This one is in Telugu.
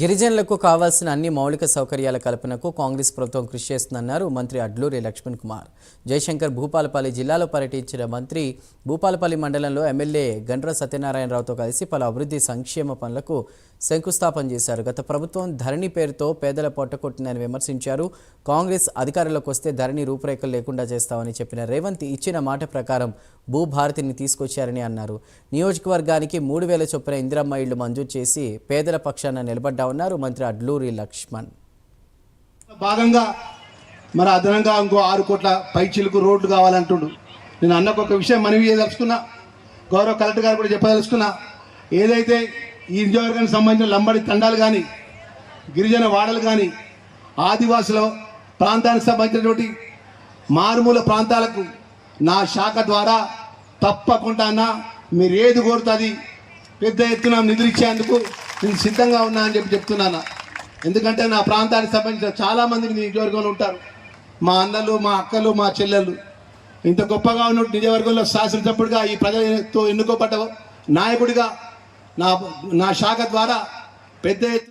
గిరిజనులకు కావాల్సిన అన్ని మౌలిక సౌకర్యాల కల్పనకు కాంగ్రెస్ ప్రభుత్వం కృషి చేస్తుందన్నారు మంత్రి అడ్లూరి లక్ష్మణ్ కుమార్. జయశంకర్ భూపాలపల్లి జిల్లాలో పర్యటించిన మంత్రి భూపాలపల్లి మండలంలో ఎమ్మెల్యే గండ్ర సత్యనారాయణరావుతో కలిసి పలు అభివృద్ధి సంక్షేమ పనులకు శంకుస్థాపన చేశారు. గత ప్రభుత్వం ధరణి పేరుతో పేదల పొట్టకొట్టిందని విమర్శించారు. కాంగ్రెస్ అధికారంలోకి వస్తే ధరణి రూపురేఖలు లేకుండా చేస్తామని చెప్పిన రేవంత్ ఇచ్చిన మాట ప్రకారం భూభారతిని తీసుకొచ్చారని అన్నారు. నియోజకవర్గానికి 3,000 చొప్పున ఇందిరమ్మ ఇళ్లు మంజూరు చేసి పేదల పక్షాన నిలబడ్డామన్నారు మంత్రి అడ్లూరి లక్ష్మణ్. భాగంగా మరి అదనంగా ఇంకో 6 కోట్ల పైచిలకు రోడ్లు కావాలంటుడు. నేను అన్నకు ఒక విషయం మనవి చేయదలుచుకున్నా, గౌరవ కలెక్టర్ గారు కూడా చెప్పదలుచుకున్నా. ఏదైతే ఈ నియోజకవర్గానికి సంబంధించిన లంబడి తండాలు కానీ, గిరిజన వాడలు కానీ, ఆదివాసుల ప్రాంతానికి సంబంధించినటువంటి మారుమూల ప్రాంతాలకు నా శాఖ ద్వారా తప్పకుండా మీరు ఏది కోరుతుంది పెద్ద ఎత్తున నిధులు ఇచ్చేందుకు నేను సిద్ధంగా ఉన్నా అని చెప్తున్నాను. ఎందుకంటే నా ప్రాంతానికి సంబంధించిన చాలామంది నియోజకవర్గంలో ఉంటారు. మా అన్నలు, మా అక్కలు, మా చెల్లెళ్ళు. ఇంత గొప్పగా ఉన్న నియోజకవర్గంలో శాసనసభ్యుడిగా ఈ ప్రజలతో ఎన్నుకోబడ్డ నాయకుడిగా నా శాఖ ద్వారా పెద్ద